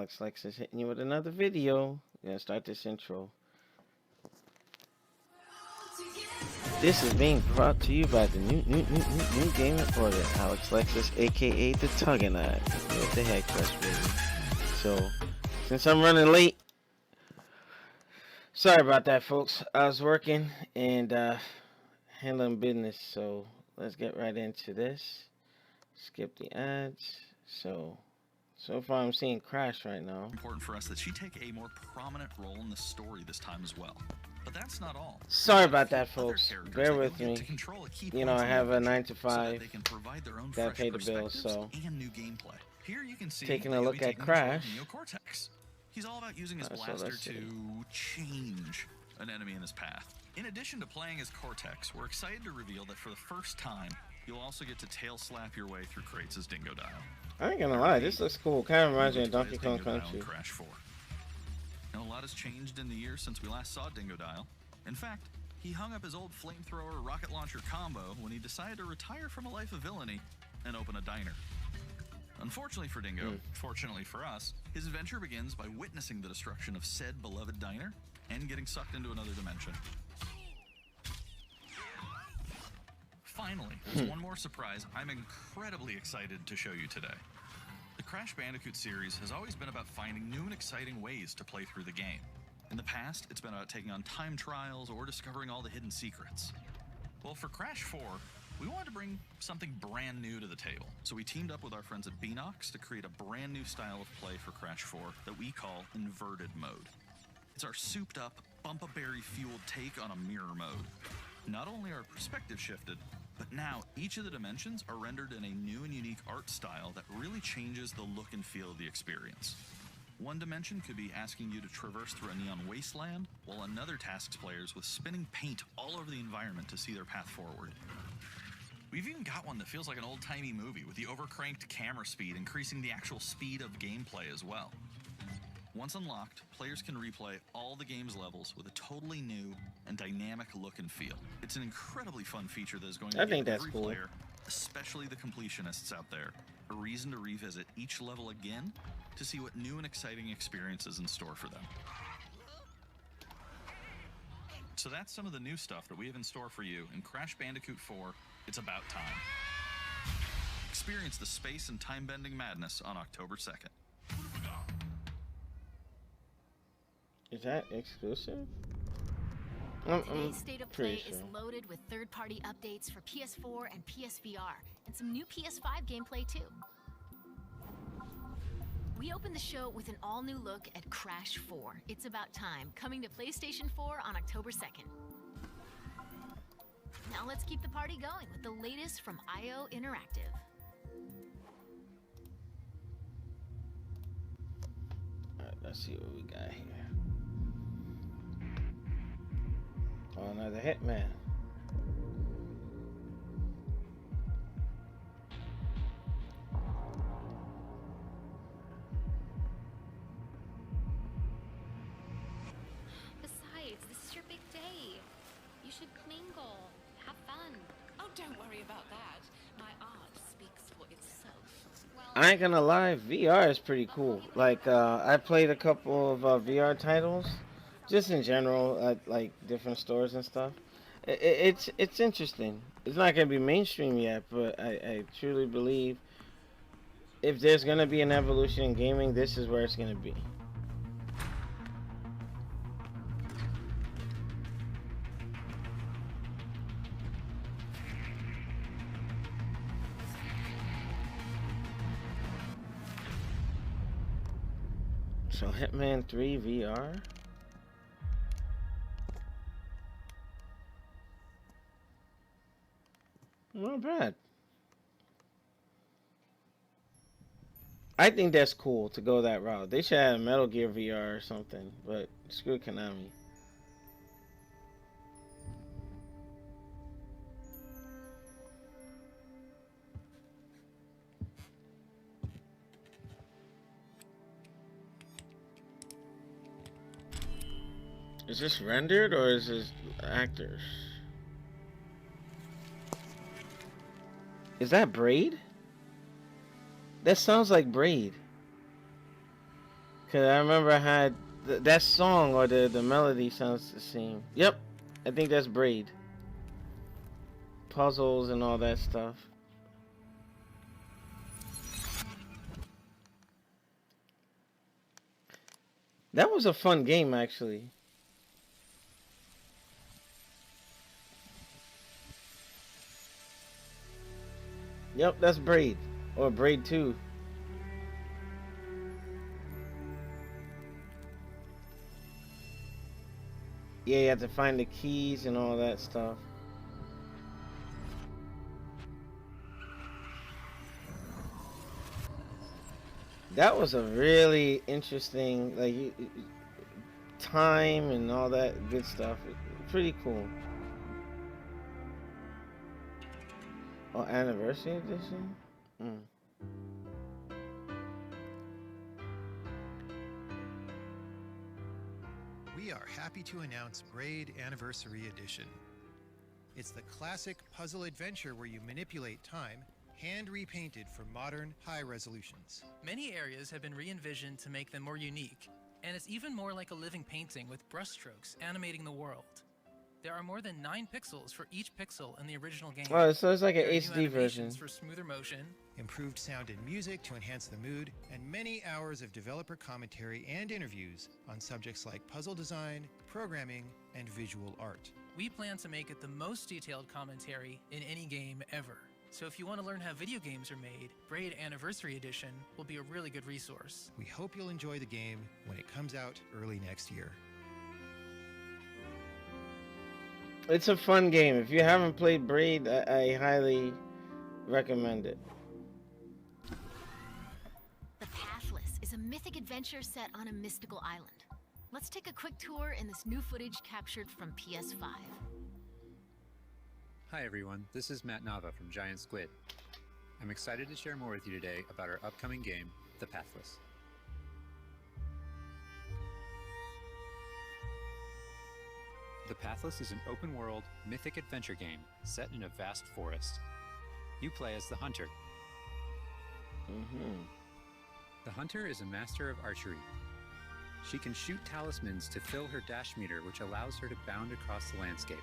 alexlexus hitting you with another video. We're gonna start this intro. This is being brought to you by the new game reporter, alexlexus, aka the Tuggernaut. What the heck, Crush Baby? So, since I'm running late, sorry about that, folks. I was working and handling business, so let's get right into this. Skip the ads. So far I'm seeing Crash right now. Important for us that she take a more prominent role in the story this time as well. But that's not all. Sorry about that, folks. Bear with me. You know, I have a 9 to 5. Gotta pay the bills, so and new gameplay. Here you can see taking a look at Crash. Cortex. He's all about using his blaster to change an enemy in his path. In addition to playing as Cortex, we're excited to reveal that for the first time, you'll also get to tail slap your way through crates as Dingo Dial. I ain't gonna lie, this looks cool. Kind of reminds me of Donkey Kong Country. Crash 4. Now, a lot has changed in the years since we last saw Dingo Dial. In fact, he hung up his old flamethrower rocket launcher combo when he decided to retire from a life of villainy and open a diner. Unfortunately for Dingo, fortunately for us, his adventure begins by witnessing the destruction of said beloved diner and getting sucked into another dimension. Finally, there's one more surprise I'm incredibly excited to show you today. The Crash Bandicoot series has always been about finding new and exciting ways to play through the game. In the past, it's been about taking on time trials or discovering all the hidden secrets. Well, for Crash 4, we wanted to bring something brand new to the table. So we teamed up with our friends at Beanox to create a brand new style of play for Crash 4 that we call Inverted Mode. It's our souped-up, bumpa-berry-fueled take on a mirror mode. Not only are perspectives shifted, but now each of the dimensions are rendered in a new and unique art style that really changes the look and feel of the experience. One dimension could be asking you to traverse through a neon wasteland, while another tasks players with spinning paint all over the environment to see their path forward. We've even got one that feels like an old-timey movie, with the overcranked camera speed increasing the actual speed of gameplay as well. Once unlocked, players can replay all the game's levels with a totally new and dynamic look and feel. It's an incredibly fun feature that is going to give every player, especially the completionists out there, a reason to revisit each level again to see what new and exciting experiences in store for them. So that's some of the new stuff that we have in store for you in Crash Bandicoot 4, It's About Time. Experience the space and time-bending madness on October 2nd. Is that exclusive? Today's State of Play is loaded with third-party updates for PS4 and PSVR, and some new PS5 gameplay too. We opened the show with an all-new look at Crash 4, It's About Time, coming to PlayStation 4 on October 2nd. Now let's keep the party going with the latest from IO Interactive. Alright, let's see what we got here. Oh, another Hitman. Besides, this is your big day. You should mingle, have fun. Oh, don't worry about that. My art speaks for itself. Well, I ain't gonna lie, VR is pretty cool. Like, I played a couple of VR titles. Just in general, at like different stores and stuff. It's interesting. It's not gonna be mainstream yet, but I truly believe if there's gonna be an evolution in gaming, this is where it's gonna be. So Hitman 3 VR. Not bad. I think that's cool to go that route. They should have Metal Gear VR or something, but screw Konami. Is this rendered or is this actors? Is that Braid? That sounds like Braid. Cause I remember I had that song or the melody sounds the same. Yep, I think that's Braid. Puzzles and all that stuff. That was a fun game, actually. Yep, that's Braid. Or Braid 2. Yeah, you have to find the keys and all that stuff. That was a really interesting, like, time and all that good stuff. Pretty cool. Oh, anniversary edition? Mm. We are happy to announce Braid Anniversary Edition. It's the classic puzzle adventure where you manipulate time, hand repainted for modern high resolutions. Many areas have been re-envisioned to make them more unique, and it's even more like a living painting with brushstrokes animating the world. There are more than 9 pixels for each pixel in the original game. Oh, so it's like an There are HD new version. animations for smoother motion, Improved sound and music to enhance the mood, and many hours of developer commentary and interviews on subjects like puzzle design, programming, and visual art. We plan to make it the most detailed commentary in any game ever. So if you want to learn how video games are made, Braid Anniversary Edition will be a really good resource. We hope you'll enjoy the game when it comes out early next year. It's a fun game. If you haven't played Braid, I highly recommend it. The Pathless is a mythic adventure set on a mystical island. Let's take a quick tour in this new footage captured from PS5. Hi everyone, this is Matt Nava from Giant Squid. I'm excited to share more with you today about our upcoming game, The Pathless. The Pathless is an open-world, mythic adventure game set in a vast forest. You play as the Hunter. The Hunter is a master of archery. She can shoot talismans to fill her dash meter, which allows her to bound across the landscape.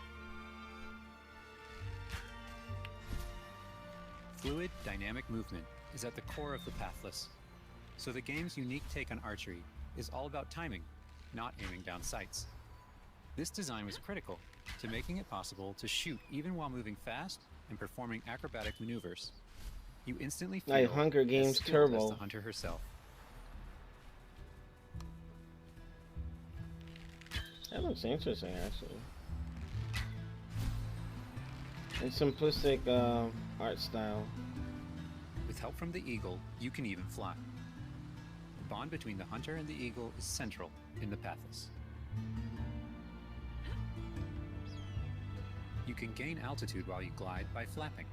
Fluid, dynamic movement is at the core of the Pathless. So the game's unique take on archery is all about timing, not aiming down sights. This design was critical to making it possible to shoot even while moving fast and performing acrobatic maneuvers. You instantly feel Like Hunger Games as skilled Turbo. as the hunter herself. That looks interesting, actually. And simplistic art style. With help from the eagle, you can even fly. The bond between the hunter and the eagle is central in the Pathless. You can gain altitude while you glide by flapping.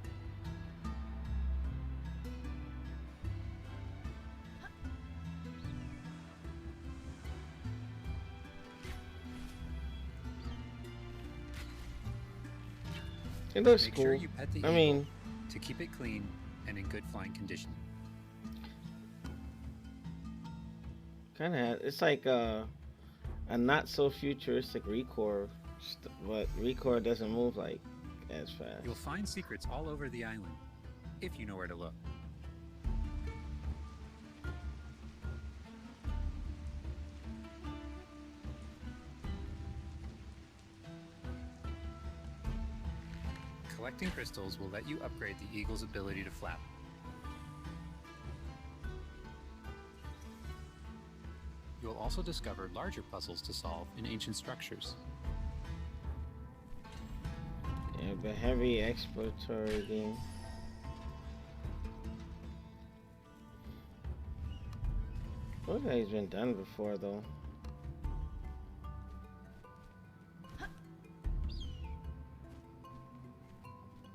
It looks Make cool. sure you pet the I eagle mean, to keep it clean and in good flying condition. kind of. It's like a not so futuristic Recore, but Recore doesn't move like as fast. You'll find secrets all over the island, if you know where to look. Collecting crystals will let you upgrade the eagle's ability to flap. You'll also discover larger puzzles to solve in ancient structures. Yeah, but heavy exploratory game. Looks like it's been done before, though.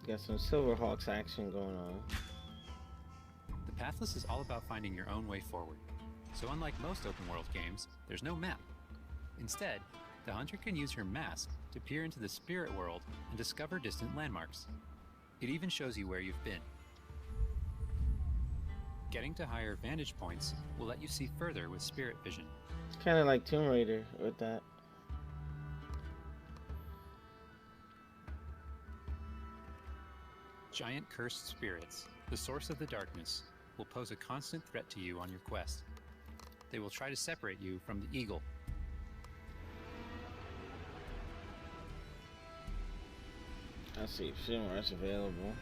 Got some Silverhawks action going on. The Pathless is all about finding your own way forward. So unlike most open world games, there's no map. Instead, the hunter can use her mask to peer into the spirit world and discover distant landmarks. It even shows you where you've been. Getting to higher vantage points will let you see further with spirit vision. It's kind of like Tomb Raider with that. Giant cursed spirits, the source of the darkness, will pose a constant threat to you on your quest. They will try to separate you from the eagle. Let's see if Shimmer's available.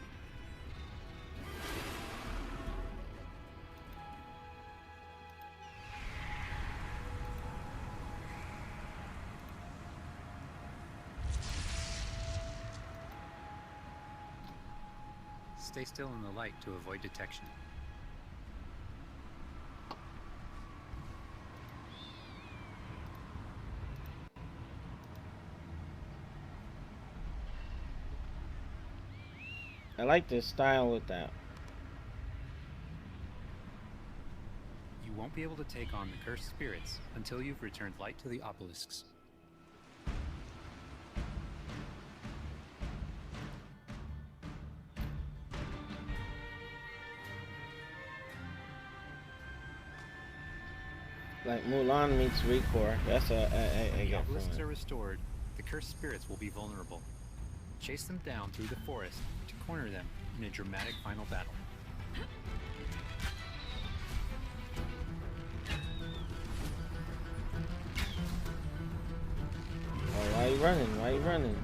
Stay still in the light to avoid detection. I like this style with that. You won't be able to take on the cursed spirits until you've returned light to the obelisks. Like Mulan meets Recore. That's a the obelisks are restored, the cursed spirits will be vulnerable. Chase them down through the forest to corner them in a dramatic final battle. Oh, why are you running? Why are you running?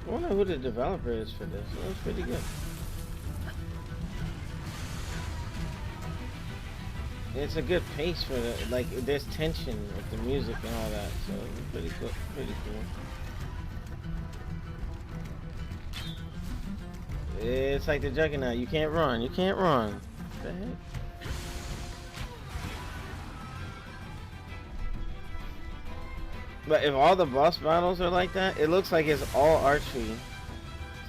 I wonder who the developer is for this. It looks pretty good. It's a good pace for the, like, there's tension with the music and all that, so it's pretty good, pretty cool. It's like the Juggernaut. You can't run. You can't run. What the heck? But if all the boss battles are like that, it looks like it's all archery.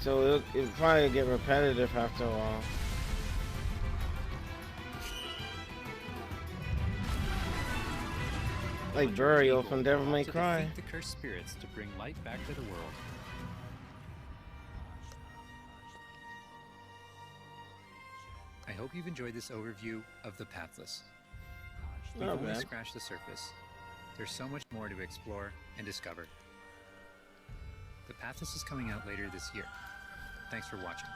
So it'll probably get repetitive after a while. Like Burial from Devil May Cry. Defeat the cursed spirits to bring light back to the world. I hope you've enjoyed this overview of the Pathless. We've only scratched the surface. There's so much more to explore and discover. The Pathless is coming out later this year. Thanks for watching.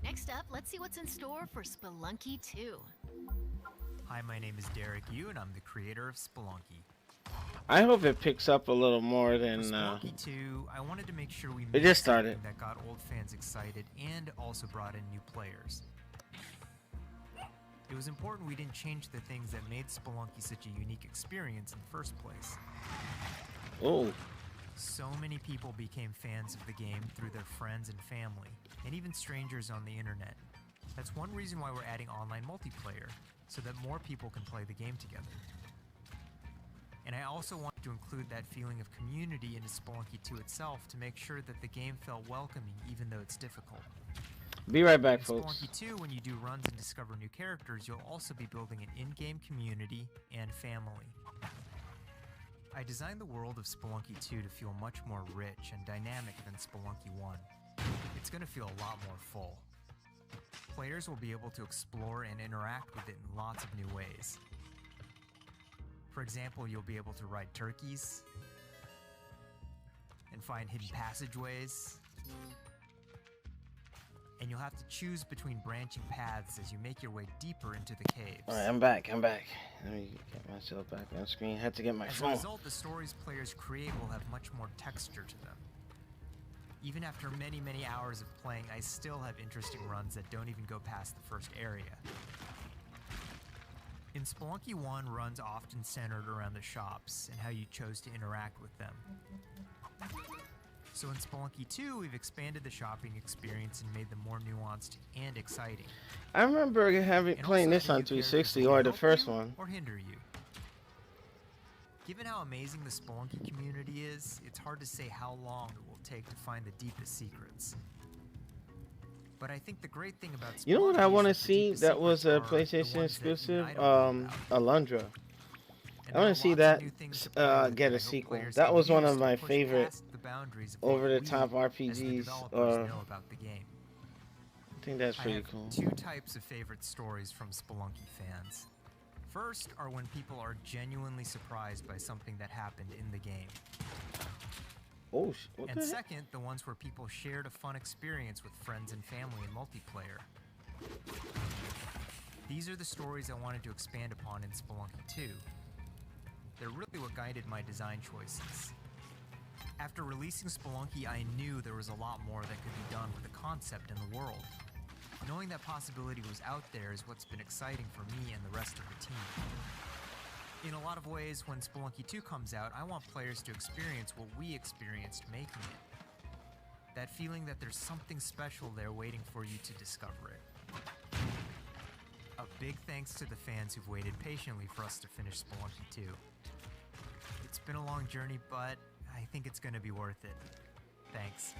Next up, let's see what's in store for Spelunky 2. Hi, my name is Derek Yu, and I'm the creator of Spelunky. I hope it picks up a little more than. For Spelunky 2, I wanted to make sure we it made just started. something that got old fans excited and also brought in new players. It was important we didn't change the things that made Spelunky such a unique experience in the first place. Oh. So many people became fans of the game through their friends and family, and even strangers on the internet. That's one reason why we're adding online multiplayer, so that more people can play the game together. And I also wanted to include that feeling of community into Spelunky 2 itself to make sure that the game felt welcoming even though it's difficult. Be right back, in folks. Spelunky 2, when you do runs and discover new characters, you'll also be building an in-game community and family. I designed the world of Spelunky 2 to feel much more rich and dynamic than Spelunky 1. It's going to feel a lot more full. Players will be able to explore and interact with it in lots of new ways. For example, you'll be able to ride turkeys and find hidden passageways. And you'll have to choose between branching paths as you make your way deeper into the caves. Alright, I'm back. Let me get myself back on screen. Had to get my phone. As a result, the stories players create will have much more texture to them. Even after many, many hours of playing, I still have interesting runs that don't even go past the first area. In Spelunky 1, runs often centered around the shops and how you chose to interact with them. So in Spelunky 2, we've expanded the shopping experience and made them more nuanced and exciting. I remember playing this on 360 or the first one. Or hinder you. Given how amazing the Spelunky community is, it's hard to say how long it will take to find the deepest secrets. But I think the great thing about Spelunky, you know what I want to see that was a PlayStation exclusive? Alundra. I want to see that get a sequel. That was one of my favorite over-the-top RPGs. I think that's pretty cool. Two types of favorite stories from Spelunky fans. First are when people are genuinely surprised by something that happened in the game. Oh, and second, the ones where people shared a fun experience with friends and family in multiplayer. These are the stories I wanted to expand upon in Spelunky 2. They're really what guided my design choices. After releasing Spelunky, I knew there was a lot more that could be done with the concept and the world. Knowing that possibility was out there is what's been exciting for me and the rest of the team. In a lot of ways, when Spelunky 2 comes out, I want players to experience what we experienced making it. That feeling that there's something special there waiting for you to discover it. A big thanks to the fans who've waited patiently for us to finish Spelunky 2. It's been a long journey, but I think it's gonna be worth it. Thanks.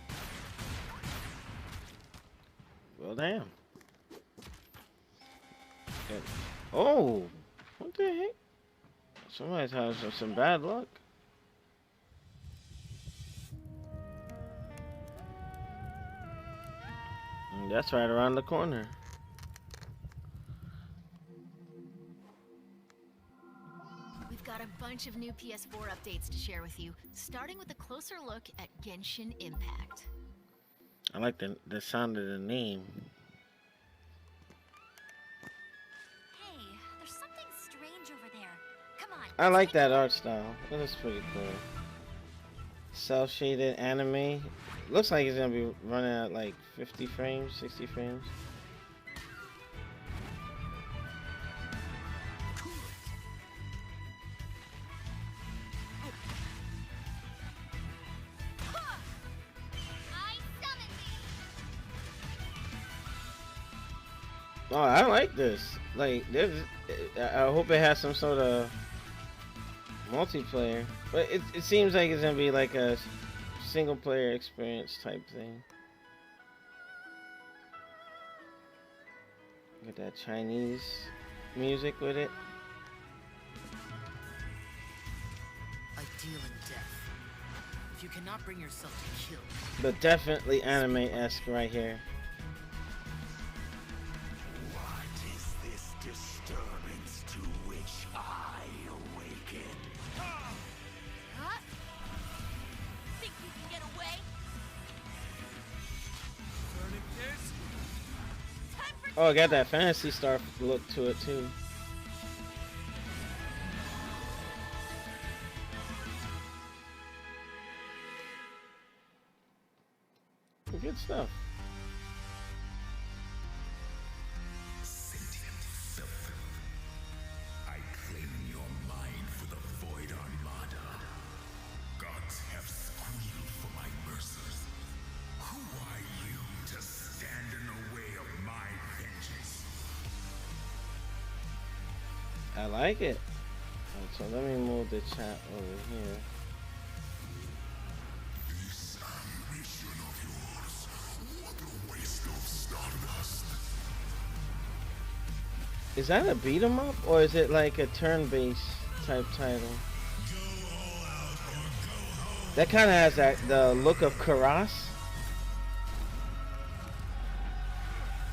Well, damn. Okay. Oh, what the heck? Somebody's had some bad luck. And that's right around the corner. We've got a bunch of new PS4 updates to share with you, starting with a closer look at Genshin Impact. I like the sound of the name. Hey, there's something strange over there. Come on. I like that art style. It looks pretty cool. Cel-shaded anime. Looks like it's gonna be running at like 50 frames, 60 frames. Oh, I like this. Like, I hope it has some sort of multiplayer, but it seems like it's gonna be like a single player experience type thing. Got that Chinese music with it. I deal in death. If you cannot bring yourself to kill, But definitely anime-esque right here. Oh, I got that Phantasy Star look to it too. Good stuff. Sentient filth. I claim your mind for the Void Armada. Gods have squealed for my mercers. Who are you to stand in the way of my vengeance? I like it. Right, so let me move the chat over here. This ambition of yours, what a waste of stardust. Is that a beat 'em up or is it like a turn-based type title? That kind of has the look of Karas.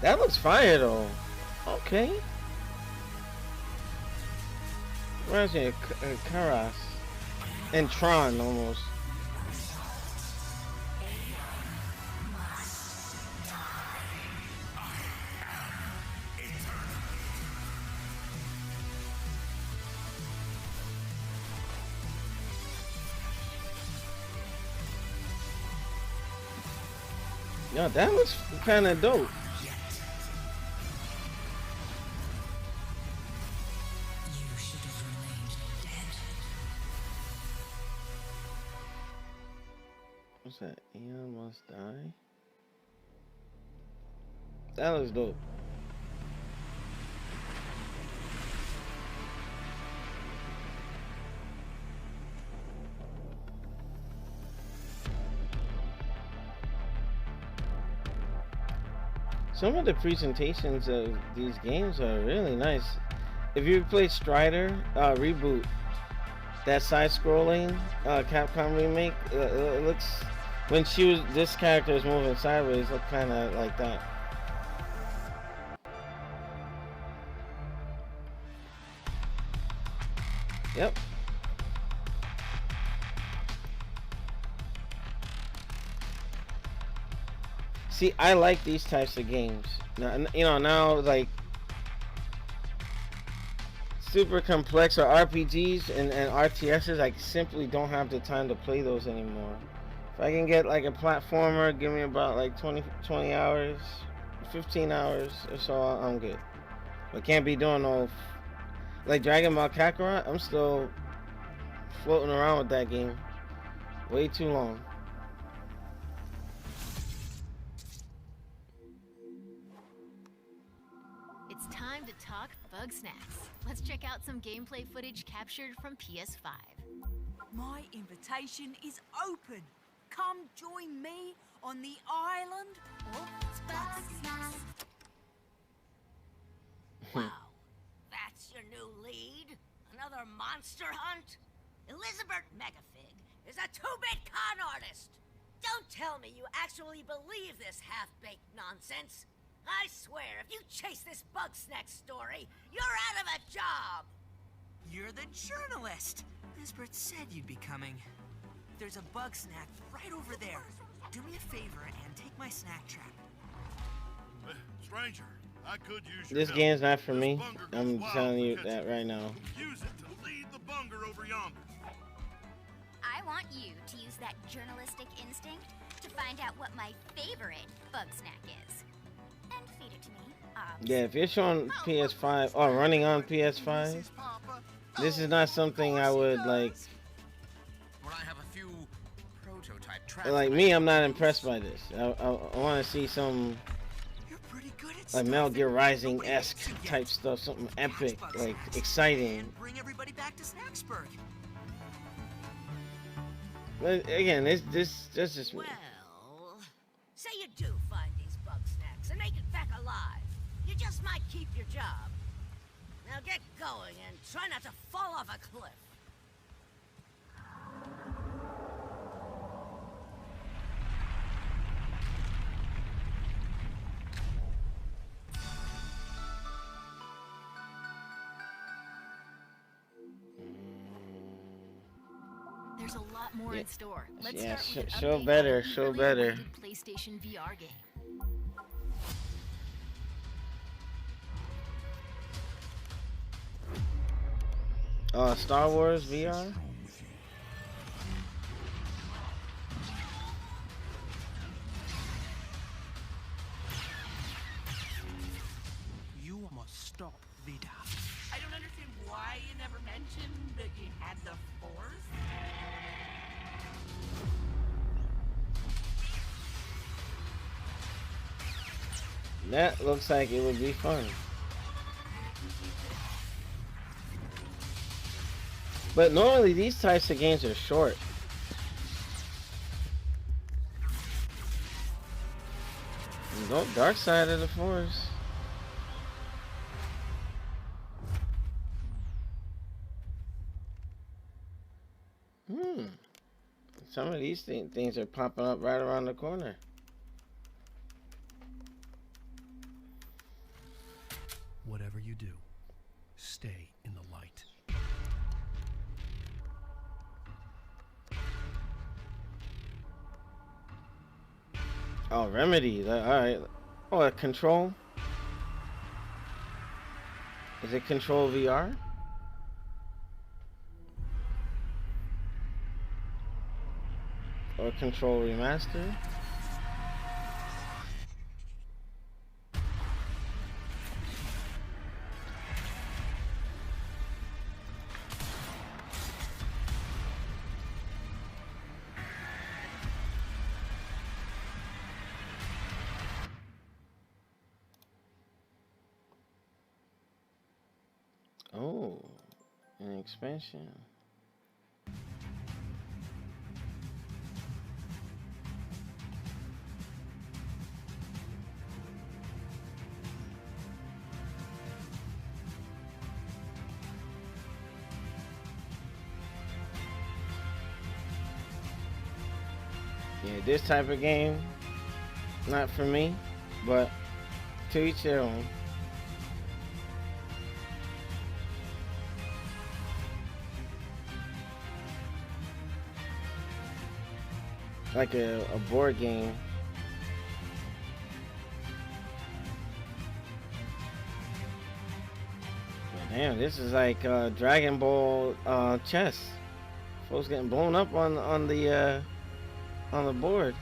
That looks fire though. Okay. Reminds me of Karas and Tron almost. Yo, that looks kind of dope. What's that? Eon Must Die? That looks dope. Some of the presentations of these games are really nice. If you played Strider Reboot, that side-scrolling Capcom remake, it looks, when this character is moving sideways, look kind of like that. Yep. See, I like these types of games. Now, you know, now like super complex or RPGs and RTSs, I simply don't have the time to play those anymore. If I can get like a platformer, give me about like 20 hours, 15 hours or so, I'm good. But can't be doing no, like Dragon Ball Kakarot, I'm still floating around with that game way too long. It's time to talk Bug Snacks. Let's check out some gameplay footage captured from PS5. My invitation is open. Come join me on the island of Bug Snacks. Wow, that's your new lead? Another monster hunt? Elizabeth Megafig is a two-bit con artist. Don't tell me you actually believe this half-baked nonsense. I swear, if you chase this Bug Snack story, you're out of a job. You're the journalist. Lisbeth said you'd be coming. There's a Bug Snack right over there. Do me a favor and take my snack trap. Stranger, I could use your This help. game's not for me. This bunger I'm goes telling wild you to that catch right now. Use it to lead the bunger over yonder. I want you to use that journalistic instinct to find out what my favorite bug snack is. And feed it to me. Yeah, if you're showing PS5 or running on PS5, this is not something I would like. When I have a few prototype Like me, I'm not impressed by this. I want to see some like Metal Gear Rising-esque type stuff, something epic, like exciting. Bring everybody back to Snacksburg. But again, this just me. Well, say you do find these Bug Snacks and make it back alive. You just might keep your job. Now get going and try not to fall off a cliff. There's a lot more in store. Let's Yeah, start with an show update better, on the show newly better. awarded PlayStation VR game. Star Wars VR. You must stop Vida. I don't understand why you never mentioned that you had the Force. That looks like it would be fun. But normally these types of games are short. Nope, Dark Side of the Force. Some of these things are popping up right around the corner. Whatever you do, stay in the light. Oh, Remedy. Alright. Oh, Control? Is it Control VR? Or Control Remaster? Oh, an expansion. Yeah, this type of game, not for me, but to each their own. Like a board game. But damn, this is like Dragon Ball chess. Folks getting blown up on the board.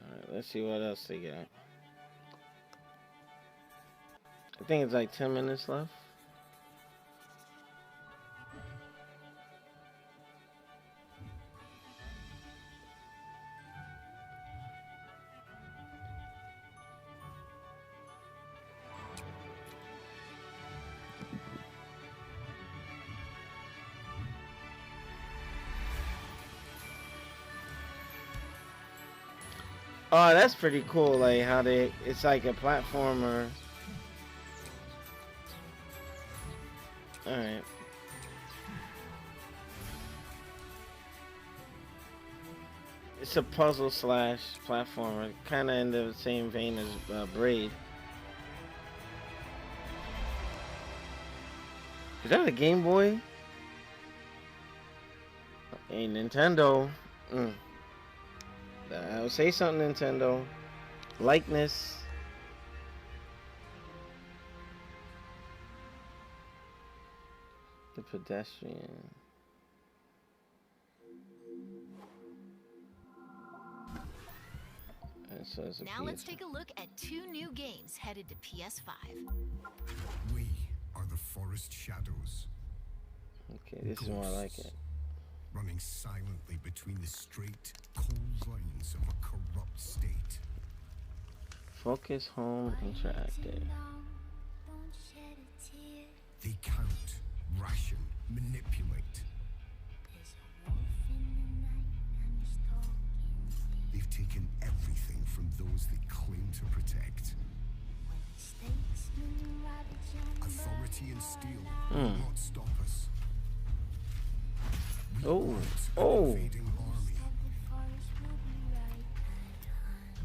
Alright, let's see what else they got. I think it's like 10 minutes left. Oh, that's pretty cool. Like how it's like a platformer. All right. It's a puzzle slash platformer, kind of in the same vein as Braid. Is that a Game Boy? A Nintendo. I would say something, Nintendo. Likeness. The pedestrian. Now let's take a look at 2 new games headed to PS5. We are the forest shadows. Okay, this is more like it. Running silently between the straight, cold lines of a corrupt state. Focus home interactive. They count, ration, manipulate. They've taken everything from those they claim to protect. Authority and steel will not stop us. Oh.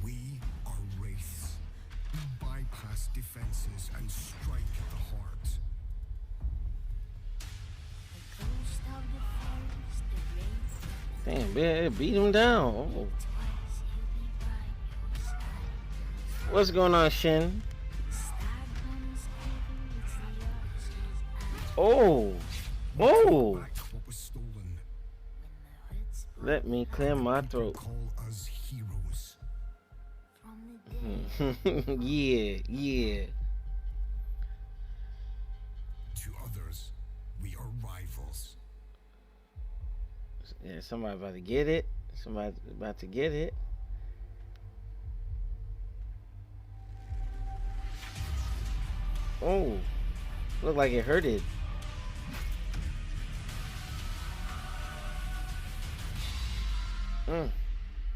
We are wraiths. We bypass defenses and strike at the heart. Damn, man, beat him down. Oh. What's going on, Shin? Oh. Oh. Let me clear my throat. Call us heroes. Yeah. To others, we are rivals. Yeah, somebody about to get it. Somebody about to get it. Oh, looked like it hurted.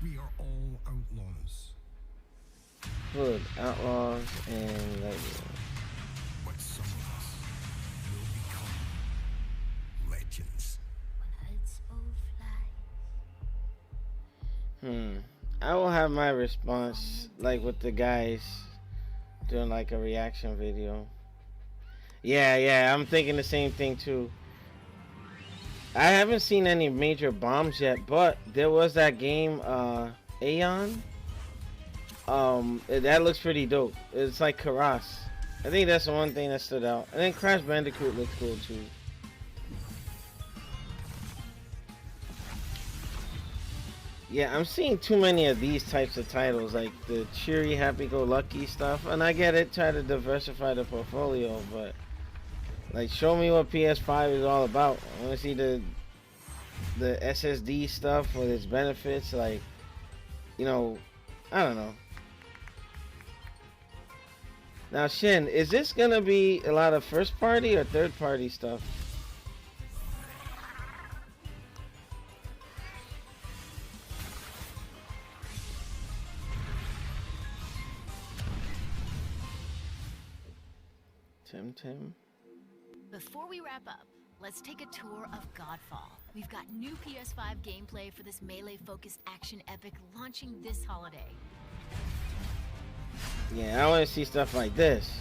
We are all outlaws. Good outlaws and legends. But some of us will become legends. I will have my response like with the guys doing like a reaction video. Yeah, I'm thinking the same thing too. I haven't seen any major bombs yet, but there was that game, Aeon. That looks pretty dope. It's like Karas. I think that's the one thing that stood out. And then Crash Bandicoot looks cool too. Yeah, I'm seeing too many of these types of titles, like the cheery, happy-go-lucky stuff. And I get it, try to diversify the portfolio, but like, show me what PS5 is all about. I want to see the the SSD stuff with its benefits, like, you know, I don't know. Now, Shin, is this gonna be a lot of first party or third party stuff? Tim. Before we wrap up, let's take a tour of Godfall. We've got new PS5 gameplay for this melee-focused action epic launching this holiday. Yeah, I want to see stuff like this.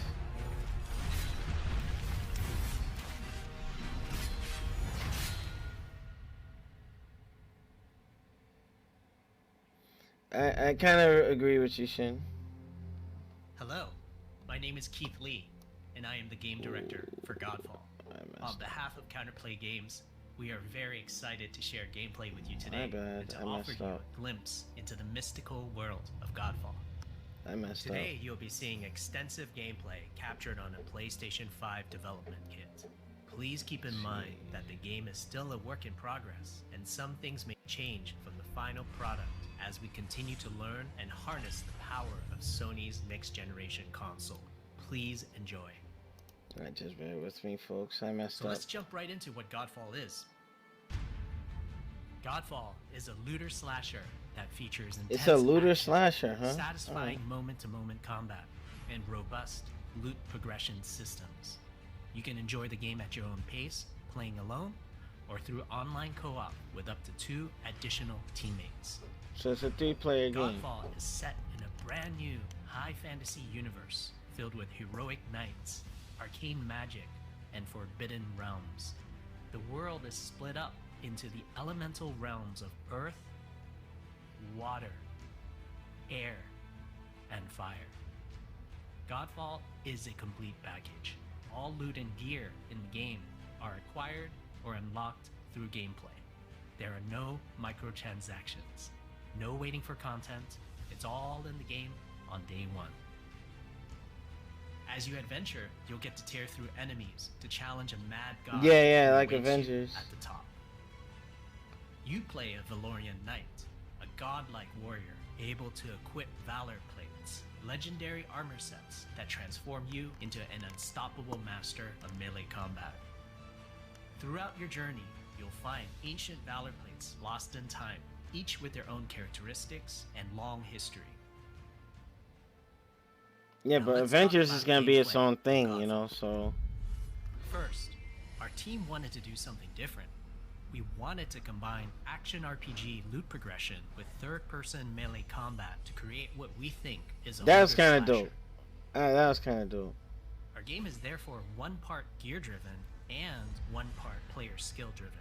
I kind of agree with you, Shin. Hello, my name is Keith Lee, and I am the game director for Godfall. On behalf of Counterplay Games, we are very excited to share gameplay with you today and to offer you a glimpse into the mystical world of Godfall. Today, you'll be seeing extensive gameplay captured on a PlayStation 5 development kit. Please keep in mind that the game is still a work in progress, and some things may change from the final product as we continue to learn and harness the power of Sony's next-generation console. Please enjoy. Alright, just bear with me, folks. I messed up. So let's jump right into what Godfall is. Godfall is a looter slasher that features intense It's a looter action, slasher, huh? satisfying moment-to-moment combat, and robust loot progression systems. You can enjoy the game at your own pace, playing alone, or through online co-op with up to 2 additional teammates. So it's a 3-player game. Godfall is set in a brand new high fantasy universe filled with heroic knights, arcane magic, and forbidden realms. The world is split up into the elemental realms of earth, water, air, and fire. Godfall is a complete package. All loot and gear in the game are acquired or unlocked through gameplay. There are no microtransactions, no waiting for content. It's all in the game on day one. As you adventure, you'll get to tear through enemies to challenge a mad god. Yeah, who like awaits Avengers. you at the top. You play a Valorian knight, a godlike warrior able to equip valor plates, legendary armor sets that transform you into an unstoppable master of melee combat. Throughout your journey, you'll find ancient valor plates lost in time, each with their own characteristics and long history. Yeah, Now but let's talk Avengers about is gonna be its gameplay own of thing, Godfall. you know, so... First, our team wanted to do something different. We wanted to combine action RPG loot progression with third-person melee combat to create what we think is a That was looter kind of slasher. dope. That was kind of dope. Our game is therefore one part gear-driven and one part player skill-driven.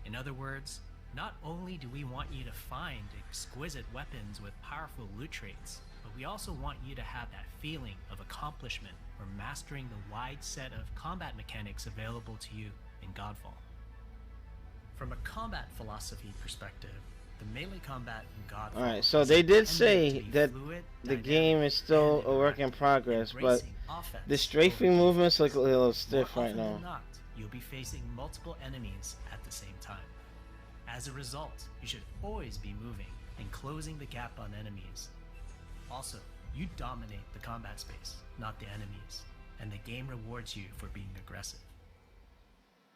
In other words, not only do we want you to find exquisite weapons with powerful loot traits, but we also want you to have that feeling of accomplishment or mastering the wide set of combat mechanics available to you in Godfall. From a combat philosophy perspective, the melee combat in Godfall... Alright, so is they did intended say to be that fluid, the dynamic, game is still and a work in progress, but embracing offense the strafing movements look a little stiff More right often now. than not, you'll be facing multiple enemies at the same time. As a result, you should always be moving and closing the gap on enemies. Also, you dominate the combat space, not the enemies, and the game rewards you for being aggressive.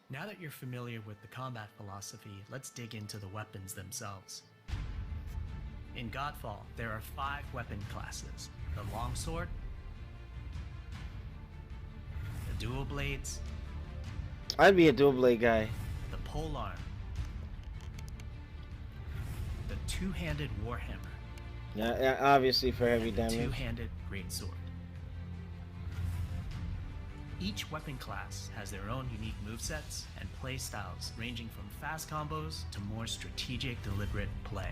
Now that you're familiar with the combat philosophy, let's dig into the weapons themselves. In Godfall, there are 5 weapon classes: the longsword, the dual blades, I'd be a dual blade guy. the polearm, the two-handed warhammer, Yeah, obviously for heavy and the damage. two-handed greatsword. Each weapon class has their own unique movesets and playstyles, ranging from fast combos to more strategic, deliberate play.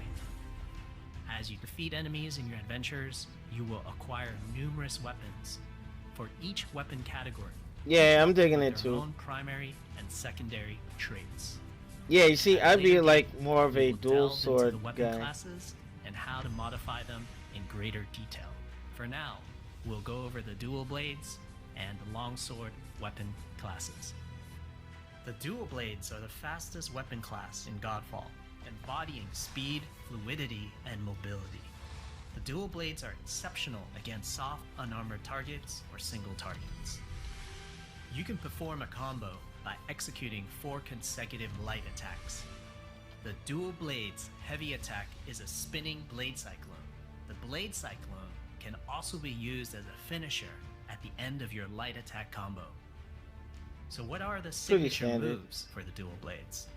As you defeat enemies in your adventures, you will acquire numerous weapons. For each weapon category, Yeah, I'm digging with it their too. own primary and secondary traits. Yeah, you see, I'd be Later like more of we a will dual delve into sword the weapon guy. classes and how to modify them in greater detail. For now, we'll go over the dual blades and the longsword weapon classes. The dual blades are the fastest weapon class in Godfall, embodying speed, fluidity, and mobility. The dual blades are exceptional against soft, unarmored targets or single targets. You can perform a combo by executing 4 consecutive light attacks. The dual blades heavy attack is a spinning blade cyclone. The blade cyclone can also be used as a finisher at the end of your light attack combo. So what are the signature moves for the dual blades?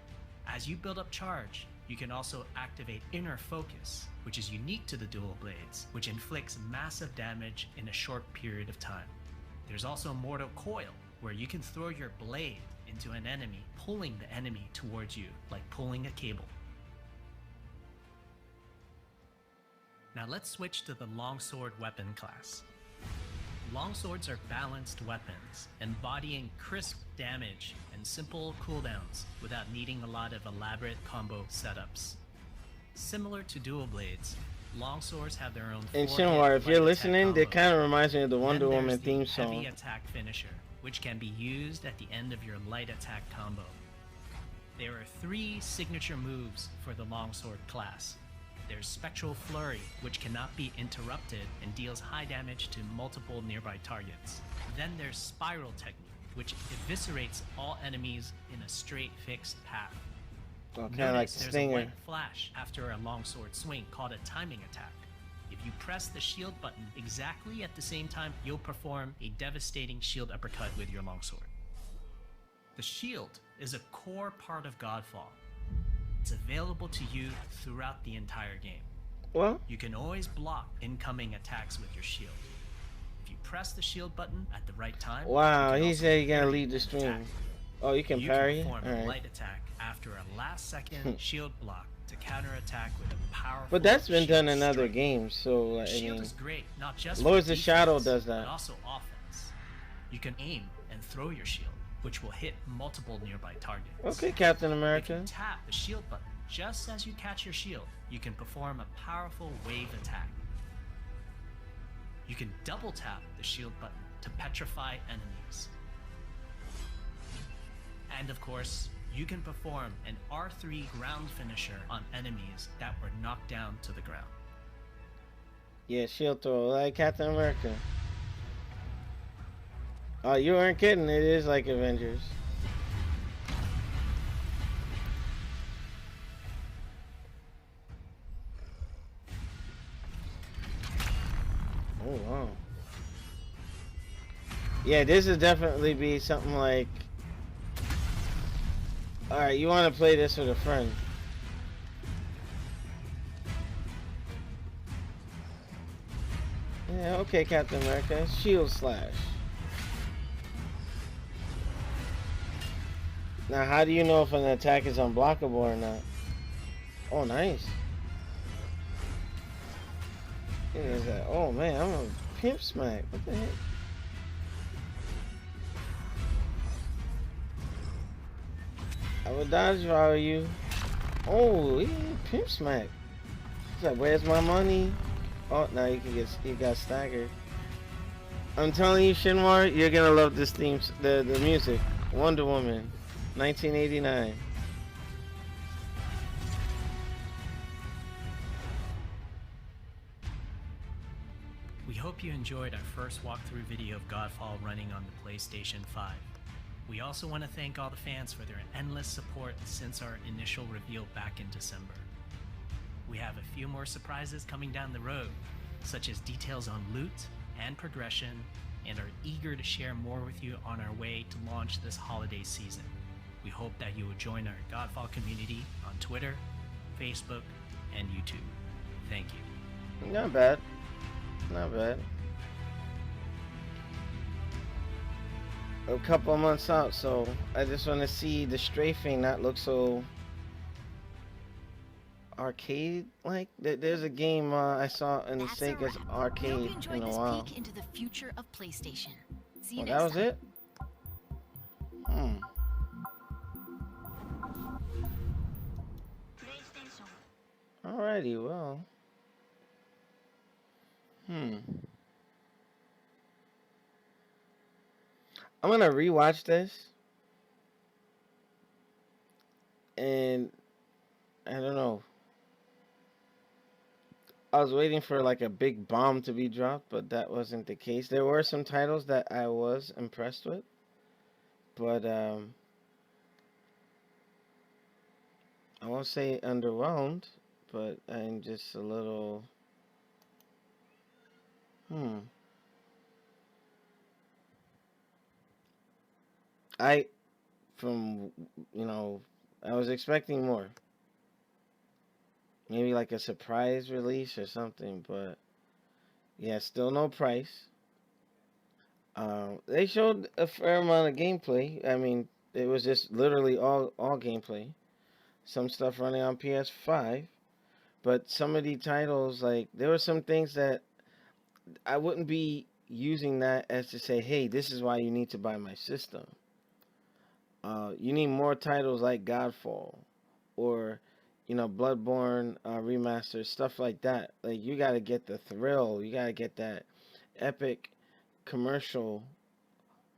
As you build up charge, you can also activate Inner Focus, which is unique to the dual blades, which inflicts massive damage in a short period of time. There's also Mortal Coil, where you can throw your blade into an enemy, pulling the enemy towards you, like pulling a cable. Now let's switch to the longsword weapon class. Longswords are balanced weapons, embodying crisp damage and simple cooldowns without needing a lot of elaborate combo setups. Similar to dual blades, longswords have their own. And Shinwar, if you're listening, that kind of reminds me of the Wonder Woman theme song. Heavy attack finisher, which can be used at the end of your light attack combo. There are 3 signature moves for the longsword class. There's Spectral Flurry, which cannot be interrupted and deals high damage to multiple nearby targets. Then there's Spiral Technique, which eviscerates all enemies in a straight fixed path. Kind of like there's Stinger. a white flash after a longsword swing called a timing attack. If you press the shield button exactly at the same time, you'll perform a devastating shield uppercut with your longsword. The shield is a core part of Godfall. It's available to you throughout the entire game. Well, you can always block incoming attacks with your shield. If you press the shield button at the right time. Wow, he said you're gonna lead the stream. Oh, you can parry? You can perform All right. a light attack after a last-second shield block to counterattack with a powerful. But that's been done in shield other strike. games, so I Shield mean, is great, not just Lords for of Shadow defense, does that. but also offense. You can aim and throw your shield, which will hit multiple nearby targets. Okay, Captain America. If you tap the shield button just as you catch your shield, you can perform a powerful wave attack. You can double tap the shield button to petrify enemies. And of course, you can perform an R3 ground finisher on enemies that were knocked down to the ground. Yeah, shield throw, like Captain America. Oh, you weren't kidding. It is like Avengers. Oh, wow. Yeah, this would definitely be something like... Alright, you want to play this with a friend. Yeah, okay, Captain America. Shield slash. Now, how do you know if an attack is unblockable or not? Oh, nice. What is that? Oh, man, I'm a pimp smack. What the heck? I would dodge if I were you. Oh, he pimp smack. He's like, where's my money? Oh, now you can get, he got staggered. I'm telling you, Shinwar, you're gonna love this theme, the music. Wonder Woman, 1989. We hope you enjoyed our first walkthrough video of Godfall running on the PlayStation 5. We also want to thank all the fans for their endless support since our initial reveal back in December. We have a few more surprises coming down the road, such as details on loot and progression, and are eager to share more with you on our way to launch this holiday season. We hope that you will join our Godfall community on Twitter, Facebook, and YouTube. Thank you. Not bad. Not bad. A couple of months out, so I just want to see the strafing not look so arcade like. There's a game I saw in Sega's arcade in a while. Peek into the future of PlayStation. See you Oh, next that was time. it? Alrighty, well. I'm gonna rewatch this And I don't know. I was waiting for like a big bomb to be dropped, but that wasn't the case. There were some titles that I was impressed with, but I won't say underwhelmed, but I'm just a little I from I was expecting more. Maybe like a surprise release or something, but yeah, still no price. They showed a fair amount of gameplay. I mean, it was just literally all gameplay. Some stuff running on PS5, but some of the titles, like there were some things that I wouldn't be using that as to say, hey, this is why you need to buy my system. You need more titles like Godfall or Bloodborne remastered, stuff like that. Like you got to get the thrill, you got to get that epic commercial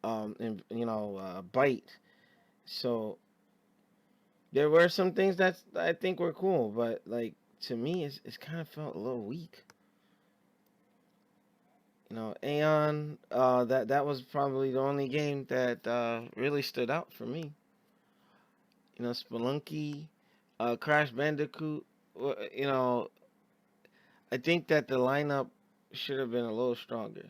and bite. So there were some things that I think were cool, but like to me it's kind of felt a little weak. Aeon, that was probably the only game that really stood out for me. Spelunky, Crash Bandicoot, I think that the lineup should have been a little stronger.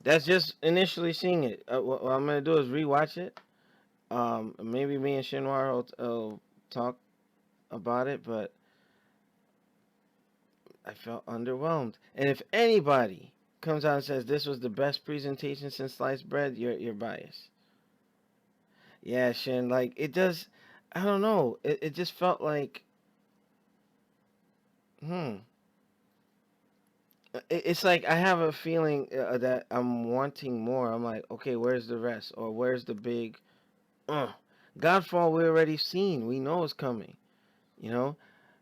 That's just initially seeing it. What I'm going to do is rewatch it. Maybe me and Shinwar will talk about it, but I felt underwhelmed. And if anybody comes out and says this was the best presentation since sliced bread, you're biased. Yeah, Shin, like it does. I don't know. It just felt like, It's like I have a feeling that I'm wanting more. I'm like, okay, where's the rest, or where's the big? Godfall we already seen. We know it's coming.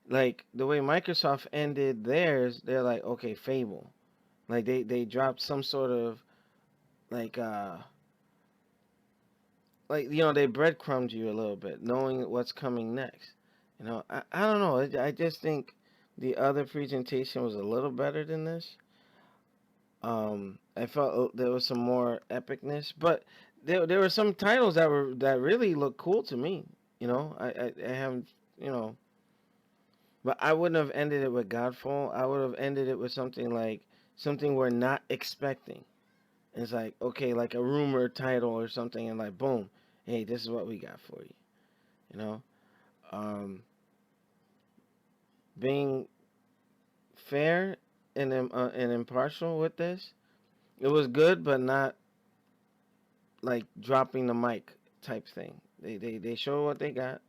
Like the way Microsoft ended theirs, they're like, okay, Fable. Like they dropped some sort of like they breadcrumbed you a little bit, knowing what's coming next. I don't know. I just think the other presentation was a little better than this. I felt there was some more epicness, but there were some titles that really looked cool to me. I haven't but I wouldn't have ended it with Godfall. I would have ended it with something we're not expecting. It's like, okay, like a rumor title or something, and like, boom, hey, this is what we got for you. Being fair and impartial with this, it was good, but not like dropping the mic type thing. They show what they got,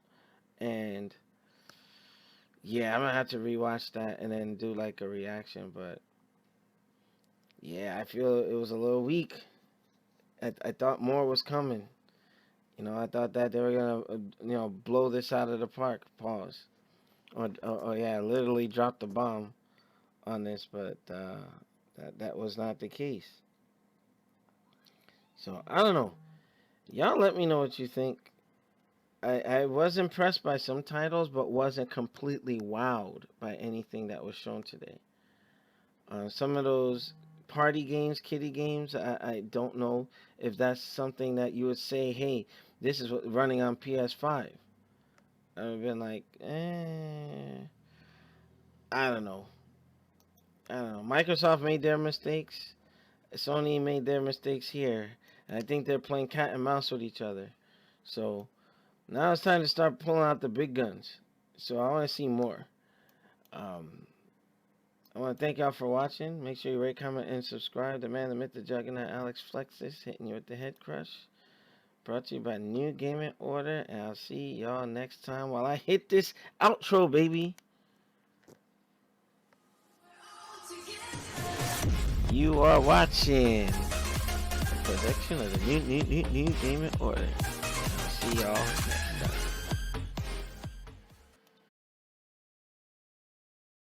and yeah, I'm gonna have to rewatch that and then do like a reaction. But yeah, I feel it was a little weak. I thought more was coming. I thought that they were gonna blow this out of the park. Pause. Or yeah, literally drop the bomb on this, but that was not the case. So I don't know. Y'all let me know what you think. I was impressed by some titles, but wasn't completely wowed by anything that was shown today. Some of those party games, kiddie games, I don't know if that's something that you would say, hey, this is what running on PS5. I would have been like, I don't know. Microsoft made their mistakes. Sony made their mistakes here. And I think they're playing cat and mouse with each other. So now it's time to start pulling out the big guns. So I want to see more. I want to thank y'all for watching. Make sure you rate, comment, and subscribe. The man, the myth, the juggernaut, alexlexus, hitting you with the head crush. Brought to you by New Gaming Order. And I'll see y'all next time while I hit this outro, baby. You are watching a production of the New Gaming Order. I'll see y'all next.